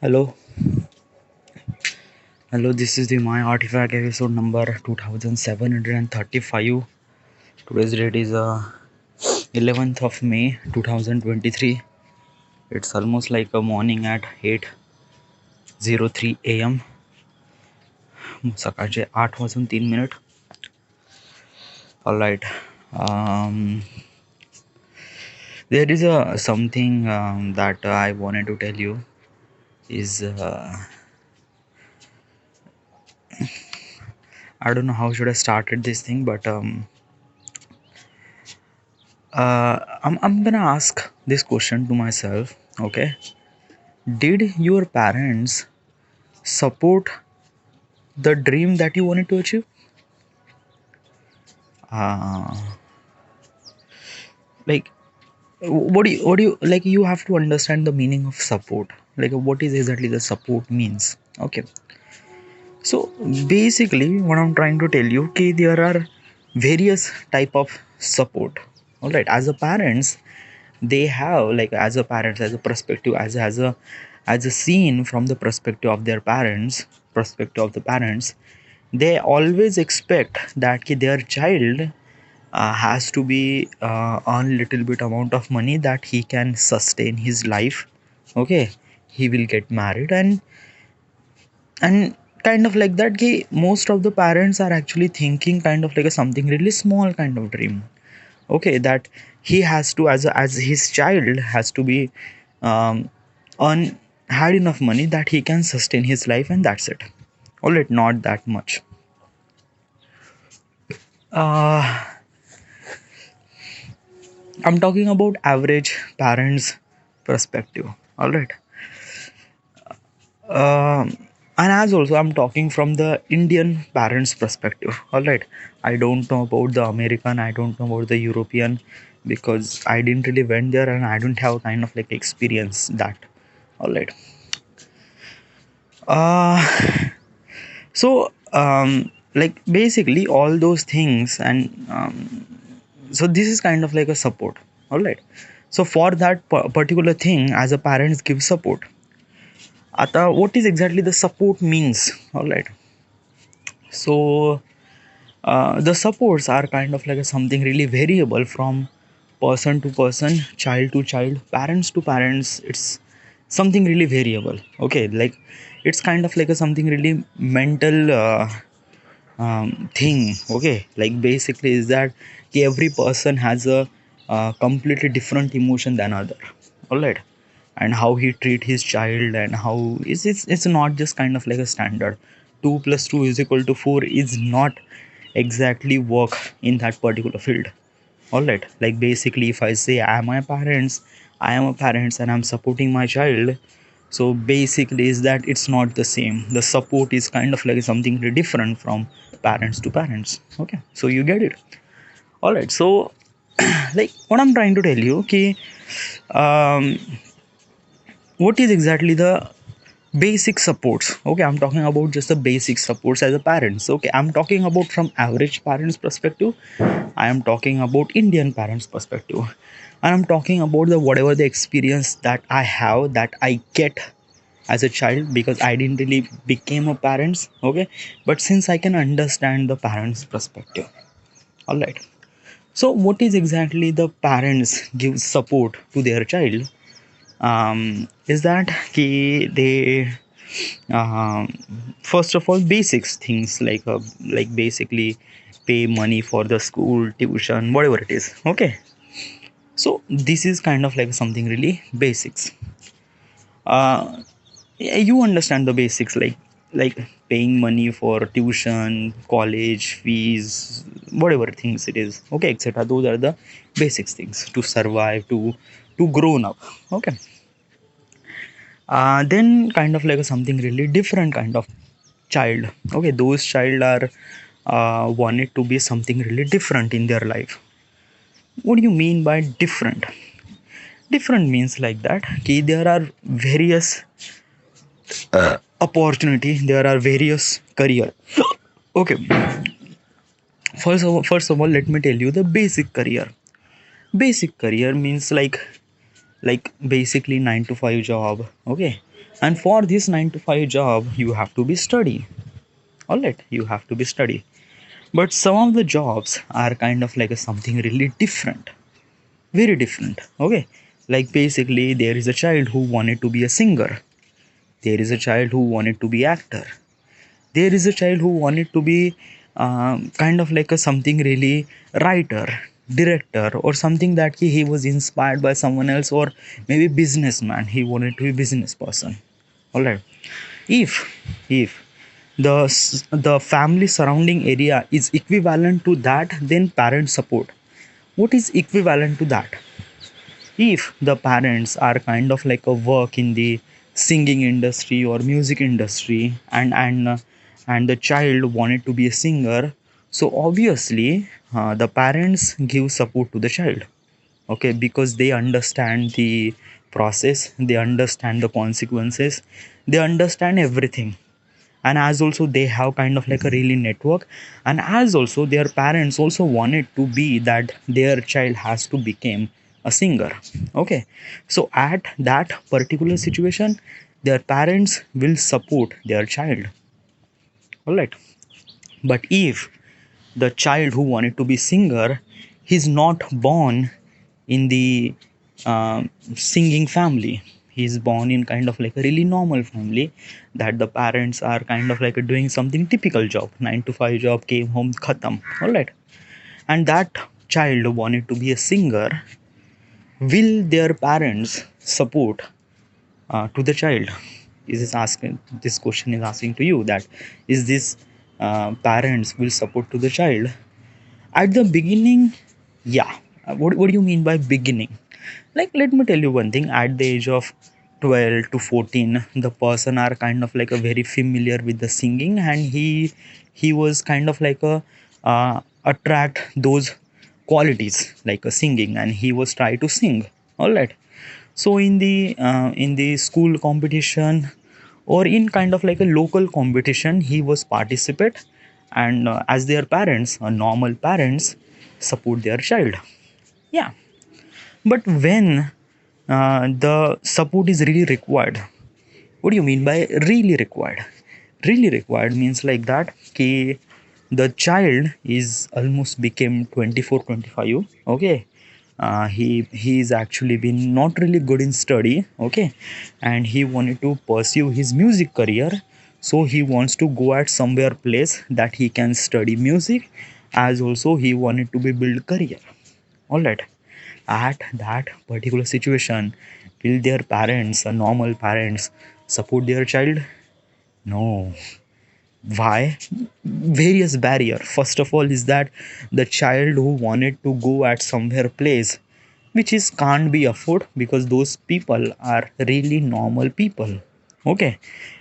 Hello, hello. This is the My Artifact episode number 2735. Today's date is 11th of May 2023. It's almost like a morning at 8:03 a.m. सकाळचे 8:03. All right. Um, there is a something that I wanted to tell you is I don't know how should I started this thing, but I'm gonna ask this question to myself. Okay, did your parents support the dream that you wanted to achieve? Uh, like, what do you like? You have to understand the meaning of support. Like, what is exactly the support means? Okay, so basically, what I'm trying to tell you, okay, there are various type of support. All right, as a parents, they have like as a parents as a perspective as a scene from the perspective of their parents perspective of the parents, they always expect that their child has to be earn little bit amount of money that he can sustain his life. Okay, he will get married and kind of like that most of the parents are actually thinking kind of like a something really small kind of dream. Okay, that he has to as his child has to be um, earn had enough money that he can sustain his life, and that's it. All right, not that much. uh, I'm talking about average parents perspective. All right. um, and as also I'm talking from the Indian parents perspective. All right, I don't know about the American, I don't know about the European, because I didn't really went there and I don't have kind of like experience that. All right. uh so like basically all those things, and so this is kind of like a support. All right, so for that particular thing, as a parents give support. Ata, what is exactly the support means? All right, so the supports are kind of like a something really variable from person to person, child to child, parents to parents. It's something really variable. Okay, like it's kind of like a something really mental thing. Okay, like basically is that every person has a completely different emotion than other. All right, and how he treat his child and how is it's not just kind of like a standard 2 plus 2 is equal to 4 is not exactly work in that particular field. All right, like basically if I say I am a parents and I'm supporting my child, so basically is that it's not the same. The support is kind of like something really different from parents to parents. Okay, so you get it. All right, so like what I'm trying to tell you, okay, um what is exactly the basic supports? Okay, I'm talking about just the basic supports as a parents. Okay, I'm talking about from average parents perspective, I am talking about Indian parents perspective, and I'm talking about the whatever the experience that I have, that I get as a child, because I didn't really became a parents. Okay, but since I can understand the parents perspective. All right, so what is exactly the parents give support to their child? Is that they um, first of all basics things like basically pay money for the school tuition whatever it is. Okay, so this is kind of like something really basics. Yeah, you understand the basics, like paying money for tuition, college fees, whatever things it is. Okay, etc. Those are the basics things to survive, to grown up. Okay, then kind of like something really different kind of child. Okay, those child are wanted to be something really different in their life. What do you mean by different? Different means like that there are various opportunity, there are various career. Okay, first of all let me tell you the basic career. Basic career means like like basically 9 to 5 job. Okay, and for this 9 to 5 job you have to be study. All right, you have to be study. But some of the jobs are kind of like a something really different, very different. Okay, like basically there is a child who wanted to be a singer, there is a child who wanted to be actor, there is a child who wanted to be kind of like a something really writer, director, or something that he was inspired by someone else, or maybe businessman, he wanted to be business person. All right, if the family surrounding area is equivalent to that, then parent support. What is equivalent to that? If the parents are kind of like a work in the singing industry or music industry, and the child wanted to be a singer, so obviously the parents give support to the child. Okay, because they understand the process, they understand the consequences, they understand everything. And as also they have kind of like a really network, and as also their parents also wanted to be that their child has to become a singer. Okay, so at that particular situation, their parents will support their child. All right, but if the child who wanted to be singer, he's not born in the singing family, he's born in kind of like a really normal family, that the parents are kind of like doing something typical job, 9 to 5 job, came home, khatam. All right, and that child wanted to be a singer, will their parents support to the child? Is this asking, this question is asking to you, that is this parents will support to the child at the beginning? Yeah. What do you mean by beginning? Like, let me tell you one thing. At the age of 12 to 14, the person are kind of like a very familiar with the singing, and he was kind of like a attract those qualities like a singing, and he was try to sing. All right. So in the school competition, or in kind of like a local competition, he was participate, and as their parents, normal parents, support their child. Yeah. But when the support is really required, what do you mean by really required? Really required means like that ki the child is almost became 24, 25. Okay, he's actually been not really good in study. Okay, and he wanted to pursue his music career, so he wants to go at somewhere place that he can study music, as also he wanted to be build career. All right, at that particular situation, will their parents, normal parents, support their child? No. Why? Various barrier. First of all is that the child who wanted to go at somewhere place which is can't be afford, because those people are really normal people. Okay,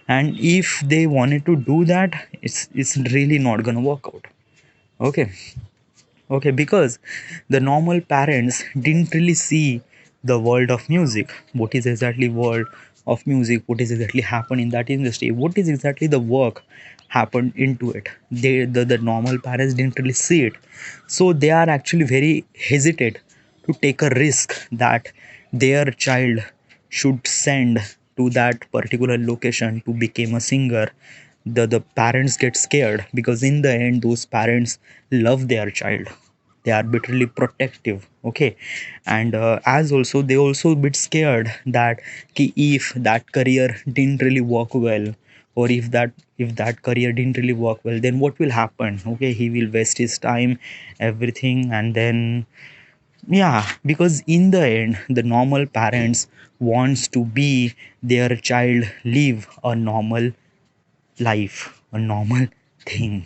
and if they wanted to do that, it's really not gonna work out. Okay. Okay, because the normal parents didn't really see the world of music, what is exactly world of music, what is exactly happen in that industry, what is exactly the work happened into it. The normal parents didn't really see it, so they are actually very hesitate to take a risk that their child should send to that particular location to become a singer. The parents get scared, because in the end those parents love their child, they are bitterly protective. Okay, and as also they also a bit scared that if that career didn't really work well, or if that career didn't really work well, then what will happen? Okay, he will waste his time, everything, and then yeah, because in the end the normal parents wants to be their child live a normal life, a normal thing.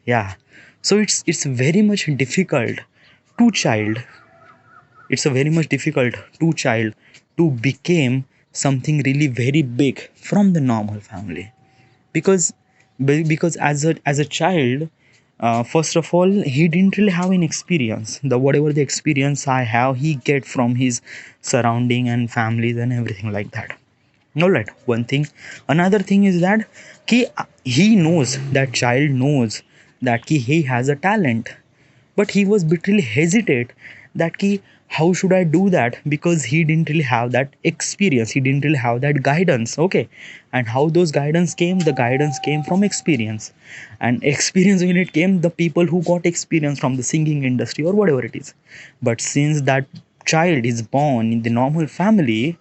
Yeah, so it's very much difficult to child, it's a very much difficult to child to become something really very big from the normal family, because because as a child, first of all he didn't really have any experience. The whatever the experience I have, he get from his surrounding and families and everything like that. All right, one thing. Another thing is that he knows, that child knows that he has a talent, but he was bitterly hesitate that key, how should I do that, because he didn't really have that experience, he didn't really have that guidance. Okay, and how those guidance came, the guidance came from experience. And experience, when it came, the people who got experience from the singing industry or whatever it is. But since that child is born in the normal family,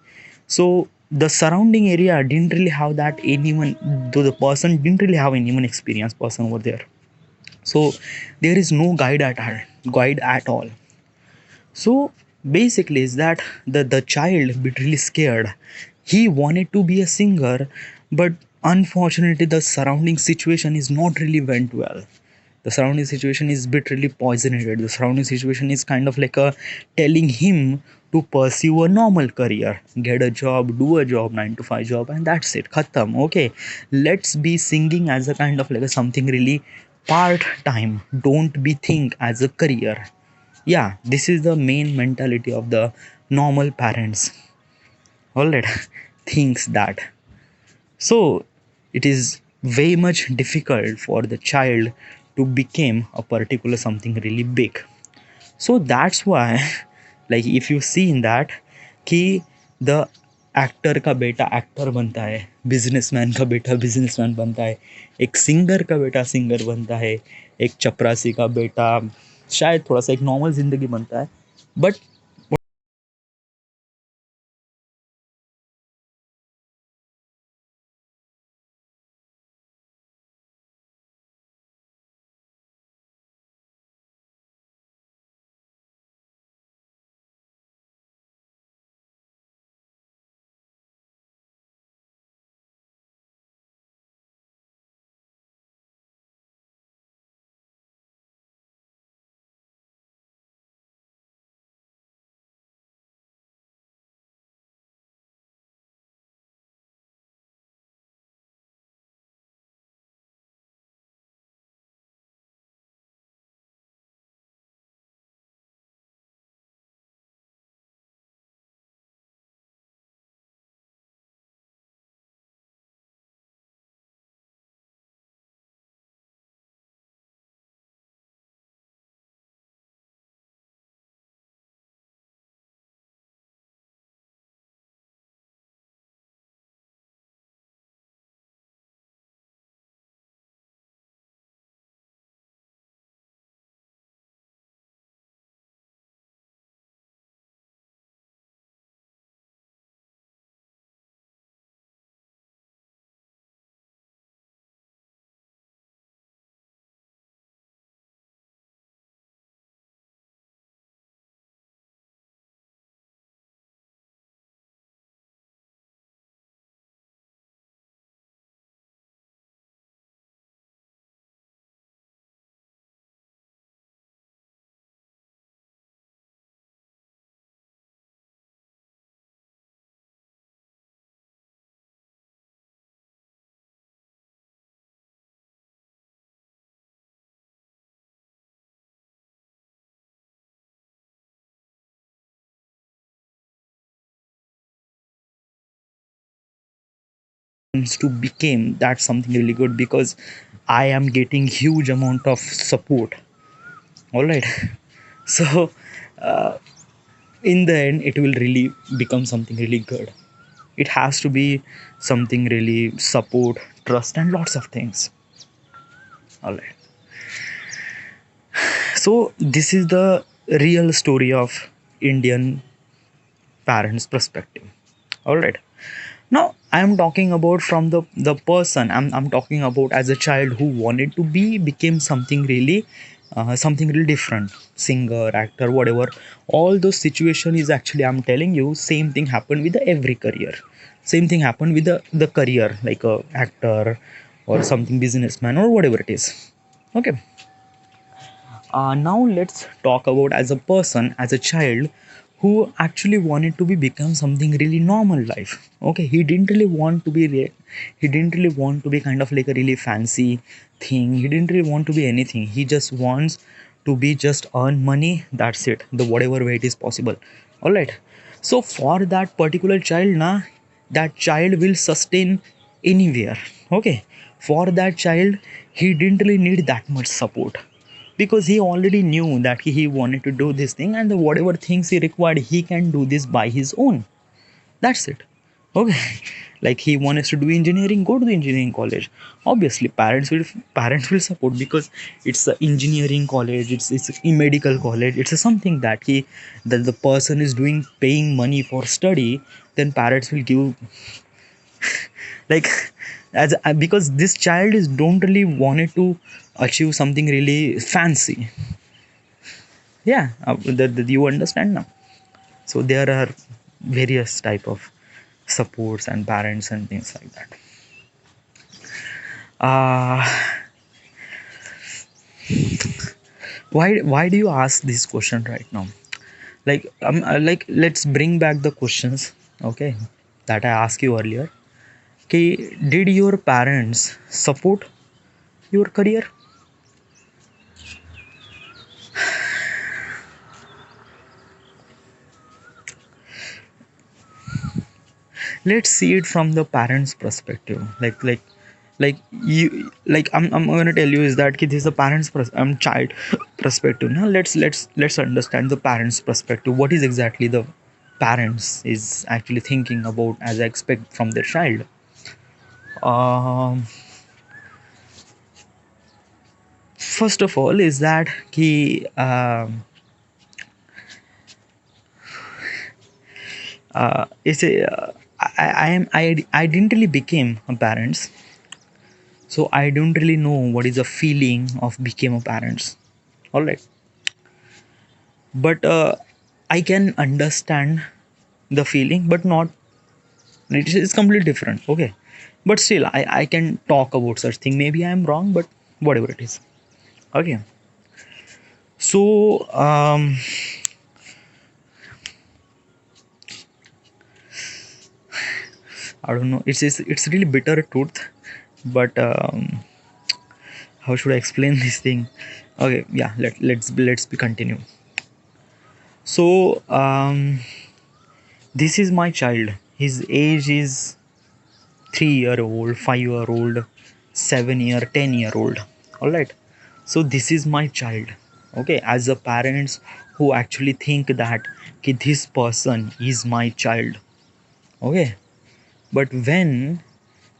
so the surrounding area didn't really have that anyone, though the person didn't really have anyone experienced person over there. So there is no guide at all. So basically is that the child bit really scared. He wanted to be a singer, but unfortunately the surrounding situation is not really went well. The surrounding situation is bit really poisoned. The surrounding situation is kind of like a telling him to pursue a normal career, get a job, do a job, 9 to 5 job, and that's it, khatam. Okay, let's be singing as a kind of like a something really part time, don't be think as a career. Yeah, this is the main mentality of the normal parents. All right, thinks that. So it is very much difficult for the child to become a particular something really big. So that's why like if you see in that कि the actor का बेटा actor बनता है, businessman का बेटा businessman बनता है, एक सिंगर का बेटा सिंगर बनता है, एक चपरासी का बेटा शायद थोड़ा सा एक नॉर्मल जिंदगी बनता है. But to become that something really good because I am getting huge amount of support. All right. So uh, in the end it will really become something really good. It has to be something really support, trust, and lots of things. All right. So this is the real story of Indian parents' perspective. All right. Now I am talking about from the person. I'm talking about as a child who wanted to be became something really different, singer, actor, whatever. All those situation is actually, I'm telling you, same thing happened with every career. Same thing happened with the career like a actor or something businessman or whatever it is. Okay. Now let's talk about as a person, as a child who actually wanted to be become something really normal life. Okay, he didn't really want to be he didn't really want to be kind of like a really fancy thing. He didn't really want to be anything. He just wants to be just earn money. That's it. The whatever way it is possible. All right. So for that particular child, na, that child will sustain anywhere. Okay. For that child, he didn't really need that much support because he already knew that he wanted to do this thing, and the whatever things he required, he can do this by his own. That's it. Okay. Like he wants to do engineering, go to the engineering college. Obviously parents will support, because it's a engineering college, it's a medical college, it's a something that the person is doing, paying money for study. Then parents will give, like, because this child is don't really wanted to achieve something really fancy. Yeah, you understand now. So there are various type of supports and parents and things like that. uh why do you ask this question right now? Like let's bring back the questions, okay, that I asked you earlier. Okay, did your parents support your career? Let's see it from the parents perspective. Like I'm going to tell you is that this is a child perspective. Now let's understand the parents perspective. What is exactly the parents is actually thinking about as I expect from their child. um First of all is that it's a I didn't really became a parents, so I don't really know what is the feeling of became a parents. All right. But I can understand the feeling, but not, it's completely different. Okay. But still I can talk about such thing. Maybe I am wrong, but whatever it is. Okay. So I don't know, it's really bitter truth. But how should I explain this thing? Okay, yeah, let's be continue. So this is my child. His age is 3-year old, 5-year old, 7-year, 10-year old. All right. So this is my child. Okay, as a parents who actually think that this person is my child. Okay, but when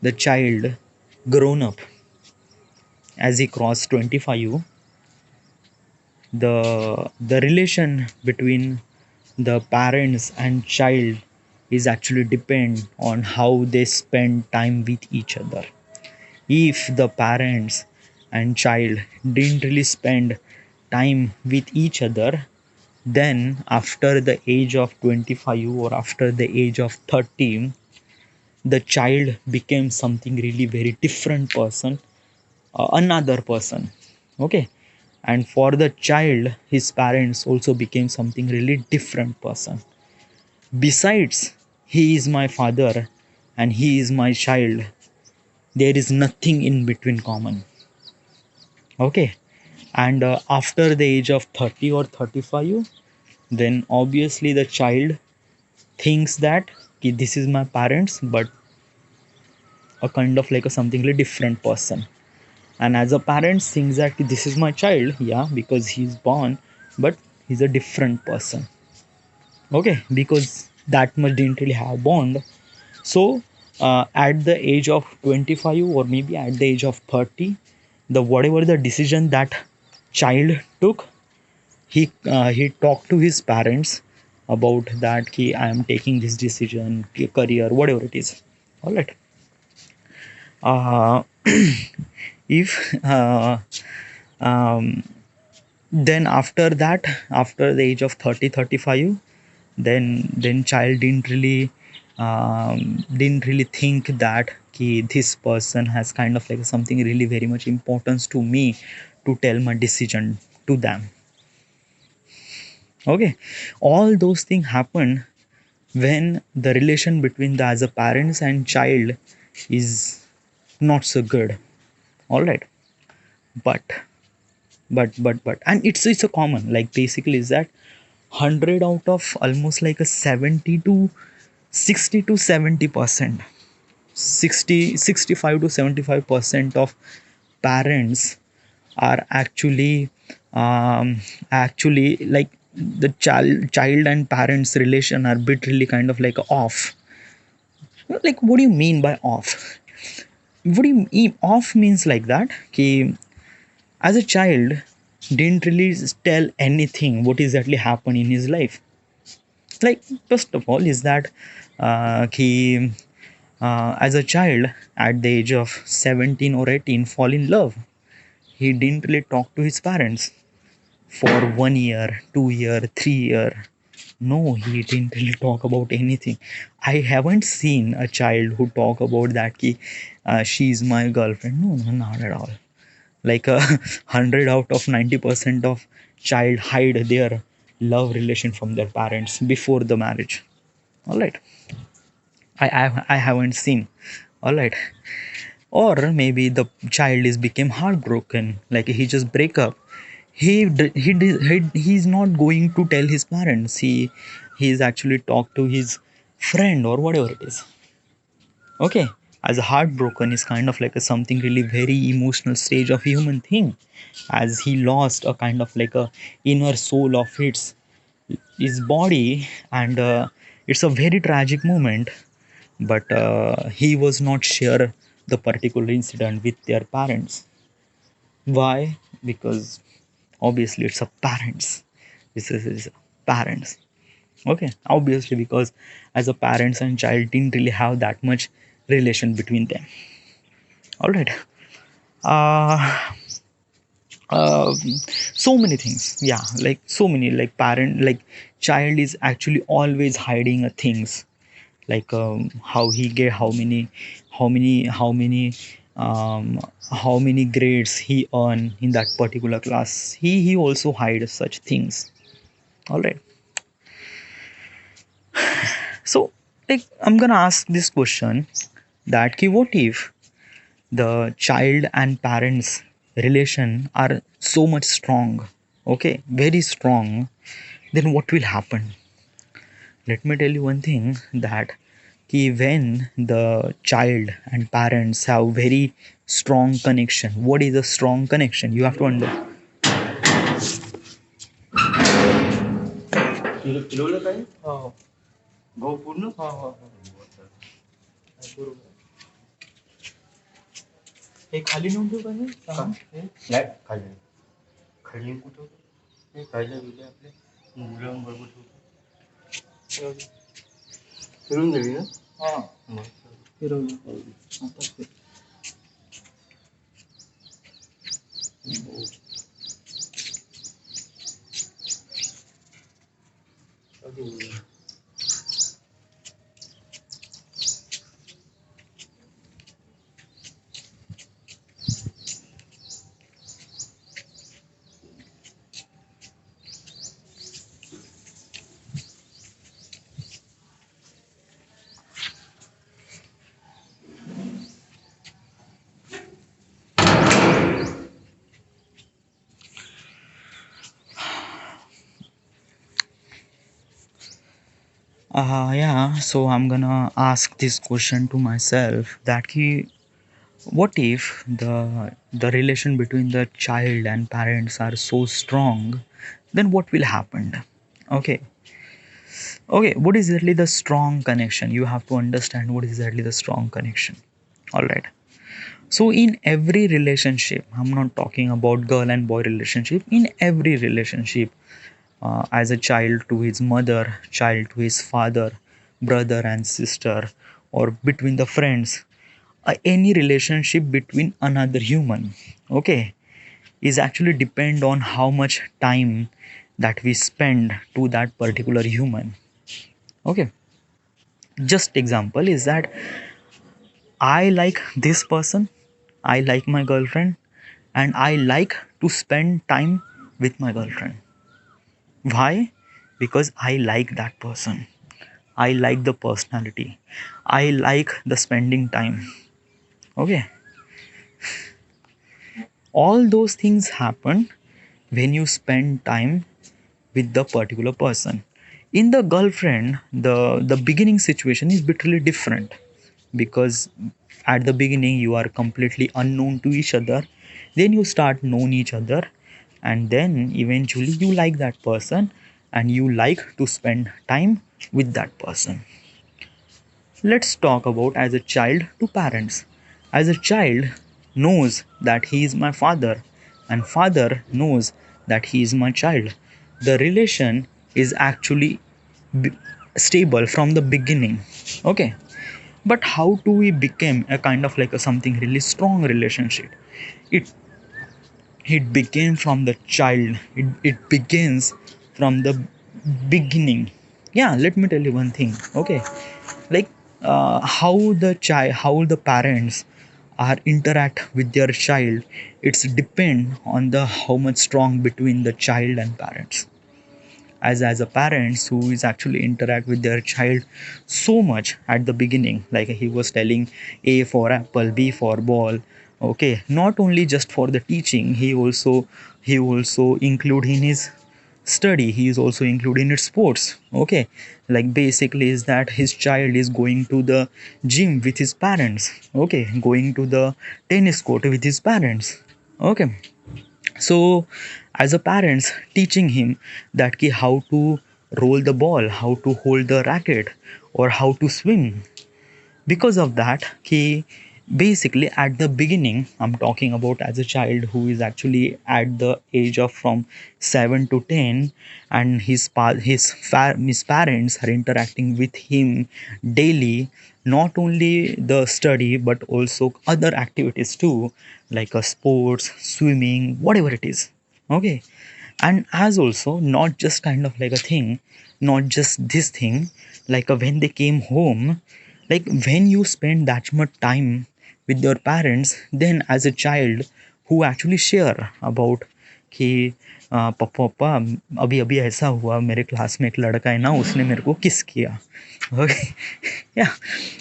the child grown up, as he crossed 25, the relation between the parents and child is actually depend on how they spend time with each other. If the parents and child didn't really spend time with each other, then after the age of 25 or after the age of 30, the child became something really very different person, another person. Okay. And for the child, his parents also became something really different person. Besides, he is my father and he is my child, there is nothing in between common. Okay. And after the age of 30 or 35, then obviously the child thinks that this is my parents, but a kind of like a something really different person. And as a parent thinks that this is my child, yeah, because he's born, but he's a different person. Okay, because that much didn't really have bond. So at the age of 25 or maybe at the age of 30, the whatever the decision that child took, he talked to his parents about that I am taking this decision, career, whatever it is. All right. uh, if um, then after that, after the age of 30, 35, then child didn't really think that this person has kind of like something really very much importance to me to tell my decision to them. Okay. All those things happen when the relation between the as a parents and child is not so good. All right. but but and it's a common, like basically is that 100 out of almost like a 70 to 60 to 70%, 65 to 75% of parents are actually um, actually, like, the child and parents relation are bit really kind of like off. Like, what do you mean by off? What do you mean off? Means like that ki, as a child, didn't really tell anything what exactly happened in his life. Like, first of all is that he as a child, at the age of 17 or 18, fall in love. He didn't really talk to his parents for 1 year, 2 year, 3 year. No, he didn't really talk about anything. I haven't seen a child who talk about that ki, she's my girlfriend. No, no, not at all. Like a 100 out of 90% of child hide their love relation from their parents before the marriage. All right, I haven't seen. All right, or maybe the child is became heartbroken, like he just break up. He's not going to tell his parents. He's actually talk to his friend or whatever it is. Okay, as a heartbroken is kind of like a something really very emotional stage of human thing, as he lost a kind of like a inner soul of his body, and it's a very tragic moment. But he was not share the particular incident with their parents. Why? Because obviously it's a parents. This is parents. Okay, obviously, because as a parents and child didn't really have that much relation between them. All right. uh, uh so many things, yeah, like so many, like parent, like child is actually always hiding things, like how he get um how many grades he earn in that particular class. He also hides such things. All right. So, like, I'm gonna ask this question, that ki, what if the child and parents relation are so much strong, okay, very strong, then what will happen? Let me tell you one thing, that ki, when the child and parents have very strong connection. What is a strong connection? You have to understand. हे खाली नेऊन ठेवू का नाही? नाही खाली नाही. खाली कुठं हे खायला गेले आपले मुलांबरोबर ठेवतो. फिरून गेली ना. हा, फिरवली आता yeah, so I'm gonna ask this question to myself, that ki, what if the relation between the child and parents are so strong, then what will happen? Okay, okay, what is exactly the strong connection? You have to understand what is exactly the strong connection. All right. So in every relationship, I'm not talking about girl and boy relationship. In every relationship, as a child to his mother, child to his father, brother and sister, or between the friends, any relationship between another human, okay, is actually depend on how much time that we spend to that particular human. Okay, just example is that I like this person, I like my girlfriend, and I like to spend time with my girlfriend. Why? Because I like that person. I like the personality. I like the spending time. Okay. All those things happen when you spend time with the particular person. In the girlfriend, the beginning situation is literally different, because at the beginning you are completely unknown to each other. Then you start knowing each other. and then eventually you like that person and you like to spend time with that person. Let's talk about as a child to parents. As a child knows that he is my father and father knows that he is my child. The relation is actually b- stable from the beginning. Okay. But how do we become a kind of like a something really strong relationship? It it began from the child. It begins from the beginning. Yeah, let me tell you one thing. Okay, like how the child, how the parents are interact with their child, it's depend on the how much strong between the child and parents. As a parents who is actually interact with their child so much at the beginning, like he was telling, A for apple, B for ball. Okay, not only just for the teaching, he also include in his study, he is also included in its sports. Okay, like basically is that his child is going to the gym with his parents. Okay, going to the tennis court with his parents. Okay, so as a parents teaching him that ki how to roll the ball, how to hold the racket, or how to swim. Because of that, he basically at the beginning, I'm talking about as a child who is actually at the age of from 7 to 10, and his parents are interacting with him daily, not only the study but also other activities too, like a sports, swimming, whatever it is. Okay, and as also not just kind of like a thing, not just this thing, like when they came home, like when you spend that much time with your parents, then as a child who actually share about कि पापा पापा अभी अभी ऐसा हुआ, मेरे class में एक लड़का है ना, उसने मेरे को किस किया. Okay. Yeah,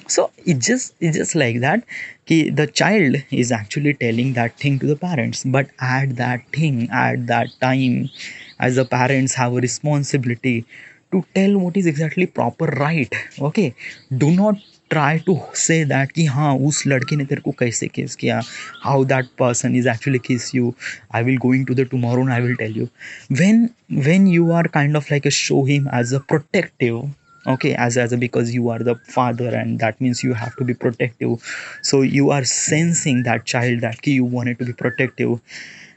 so it's just like that कि the child is actually telling that thing to the parents, but at that thing, at that time, as the parents have a responsibility to tell what is exactly proper, right. Okay, do not try to say that कि हाँ उस लड़के ने तेरे को कैसे किस किया, how that person is actually kiss you. I will going to the tomorrow and I will tell you. When you are kind of like a show him as a protective. Okay, as a because you are the father and that means you have to be protective, so you are sensing that child that you wanted to be protective,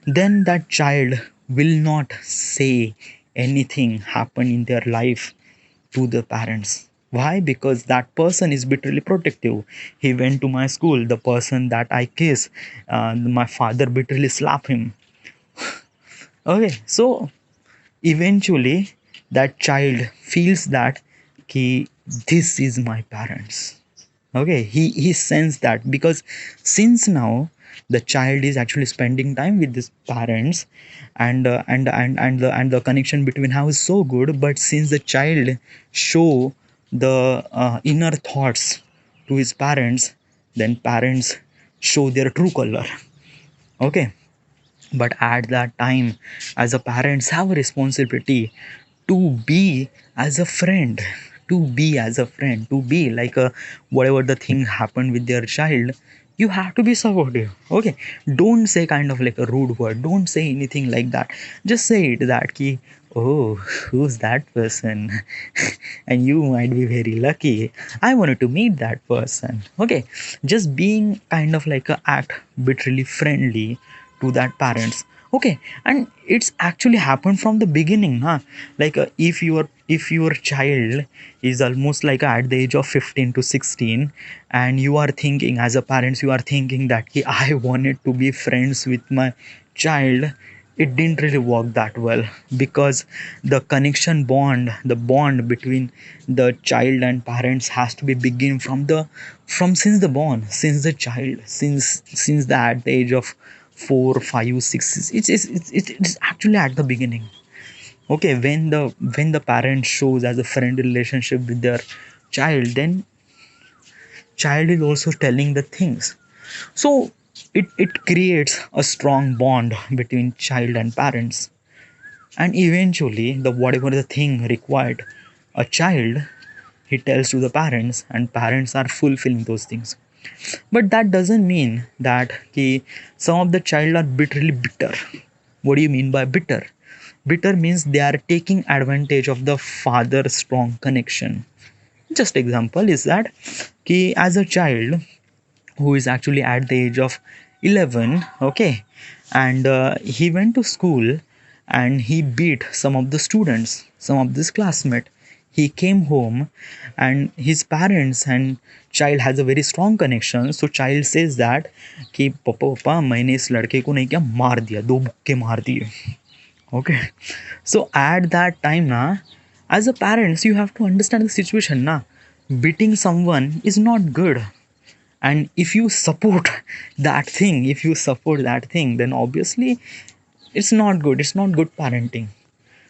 then that child will not say anything happen in their life to the parents. Why? Because that person is bitterly protective. He went to my school, the person that I kiss, my father bitterly slap him. Okay, so eventually that child feels that ki, this is my parents. Okay, he sensed that because since now the child is actually spending time with his parents, and the connection between how is so good, but since the child show the inner thoughts to his parents, then parents show their true color. Okay, but at that time, as a parents have a responsibility to be as a friend, to be like a whatever the thing happened with their child, you have to be supportive. Okay, don't say kind of like a rude word, don't say anything like that. Just say it that ki, oh, who's that person? And you might be very lucky, I wanted to meet that person. Okay, just being kind of like a act bit really friendly to that parents. Okay, and it's actually happened from the beginning, huh? Like if your child is almost like at the age of 15 to 16, and you are thinking as a parents, you are thinking that "Ki, I wanted to be friends with my child," it didn't really work that well, because the connection bond, the bond between the child and parents has to be begin from the from since the born, since the child, since the at the age of 4, 5, 6, it's actually at the beginning. Okay, when the parent shows as a friend relationship with their child, then child is also telling the things. So it creates a strong bond between child and parents, and eventually the whatever the thing required a child, he tells to the parents and parents are fulfilling those things. But that doesn't mean that some of the child are bitterly bitter. What do you mean by bitter? Bitter means they are taking advantage of the father's strong connection. Just example is that कि as a child who is actually at the age of 11, okay, and he went to school and he beat some of the students, some of this classmate. He came home and his parents and child has a very strong connection, so child says that कि पापा पापा मैंने इस लड़के को नहीं क्या मार दिया, दो मुक्के मार दिए. Okay, so at that time na, as a parents you have to understand the situation na. Beating someone is not good, and if you support that thing, if you support that thing, then obviously it's not good, it's not good parenting.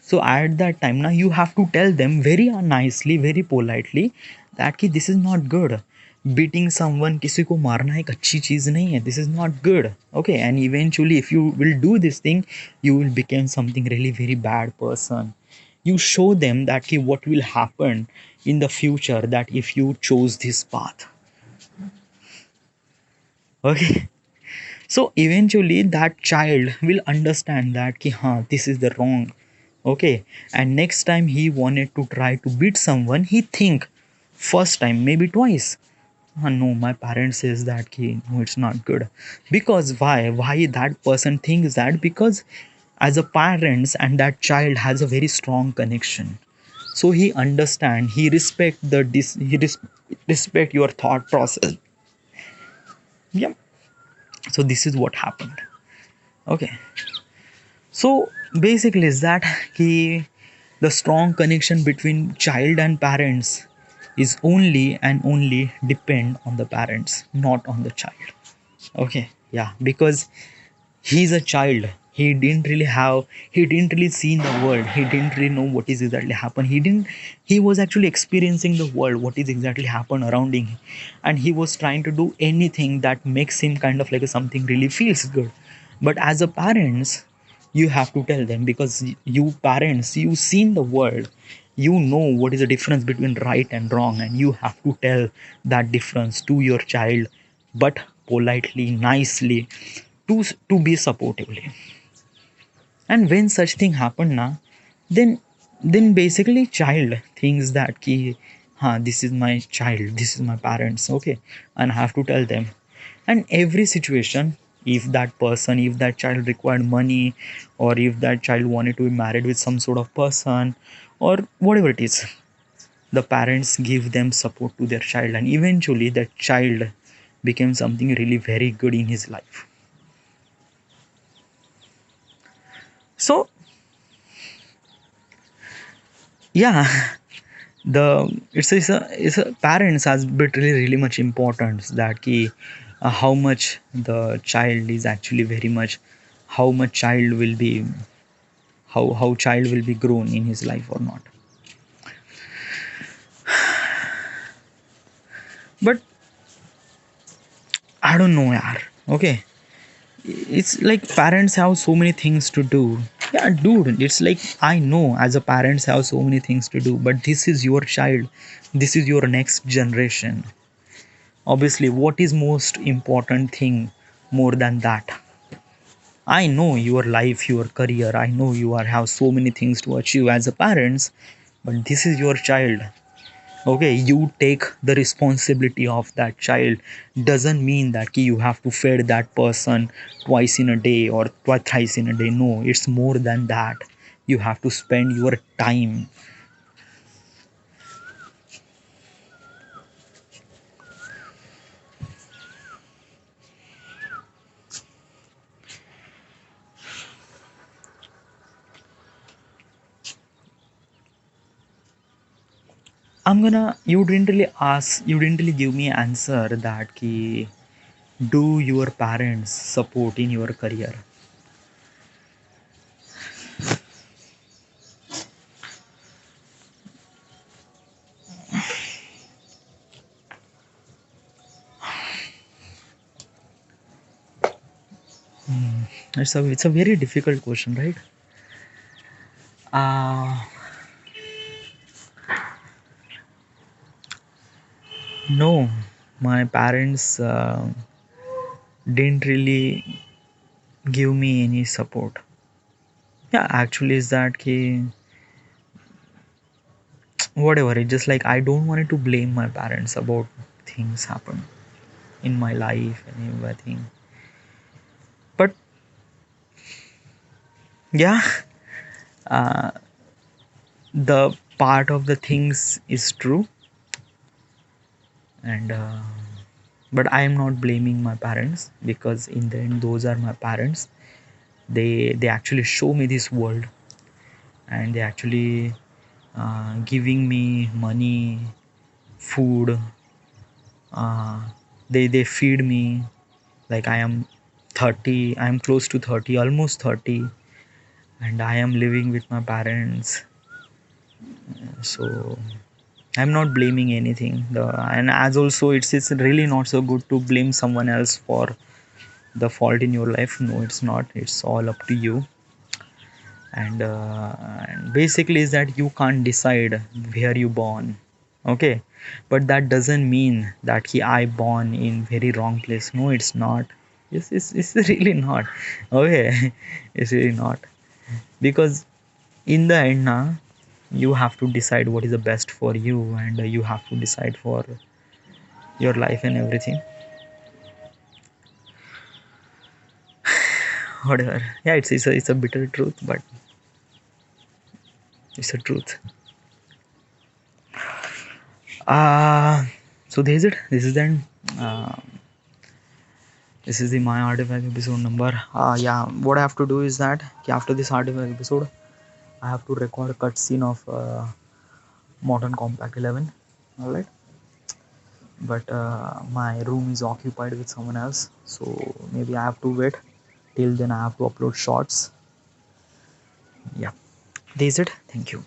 So at that time now you have to tell them very nicely, very politely that ki this is not good. Beating someone, किसी को मारना एक अच्छी चीज नहीं है, this is not good. Okay, and eventually if you will do this thing, you will become something really very bad person. You show them that ki what will happen in the future, that if you chose this path. Okay, so eventually that child will understand that ki ha, this is the wrong. Okay, and next time he wanted to try to beat someone, he think first time maybe twice. No, my parents says that ki no, it's not good. Because why that person thinks that? Because as a parents and that child has a very strong connection, so he understand, he respect respect your thought process. Yeah, so this is what happened. Okay, so basically is that he, the strong connection between child and parents is only and only depend on the parents, not on the child. Okay, yeah, because he's a child, he didn't really see in the world, he didn't really know what is exactly happen, he was actually experiencing the world, what is exactly happen around him, and he was trying to do anything that makes him kind of like something really feels good. But as a parents, you have to tell them, because you parents, you seen the world, you know what is the difference between right and wrong, and you have to tell that difference to your child, but politely, nicely, to be supportively. And when such thing happen na, then basically child thinks that ki ha, this is my child, this is my parents. Okay, and I have to tell them. And every situation, if that person, if that child required money, or if that child wanted to be married with some sort of person, or whatever it is, the parents give them support to their child, and eventually that child became something really very good in his life. So yeah, the it's a parents has bit really much importance, that ki how much the child is actually very much, how much child will be, how child will be grown in his life or not. But I don't know yaar. Okay, it's like parents have so many things to do. Yeah dude, it's like I know as a parents have so many things to do, but this is your child, this is your next generation. Obviously what is most important thing more than that? I know your life, your career, I know you are have so many things to achieve as a parents, but this is your child. Okay, you take the responsibility of that child. Doesn't mean that ki you have to feed that person twice in a day or twice thrice in a day. No, it's more than that. You have to spend your time. You didn't really ask, you didn't really give me an answer that ki do your parents support in your career? It's a very difficult question, right? uh no, my parents didn't really give me any support. Yeah, actually is that ki, whatever, it's just like I don't want to blame my parents about things happen in my life and everything. But yeah, uh, the part of the things is true, and but I am not blaming my parents, because in the end those are my parents. They actually show me this world, and they actually giving me money, food. uh, they feed me. Like I am 30, I am close to 30, almost 30, and I am living with my parents. So I'm not blaming anything. And as also it's really not so good to blame someone else for the fault in your life. No, it's not. It's all up to you. And basically is that you can't decide where you born. Okay, but that doesn't mean that I born in very wrong place. No, it's not. It's really not. Okay, it's really not, because in the end now you have to decide what is the best for you, and you have to decide for your life and everything. Whatever. Yeah, it's a bitter truth, but it's a truth. uh so this is it. This is then uh, this is the my artifact episode number. Yeah, what I have to do is that after this artifact episode I have to record a cutscene of modern compact 11. All right, but my room is occupied with someone else, so maybe I have to wait till then. I have to upload shots. Yeah, this is it. Thank you.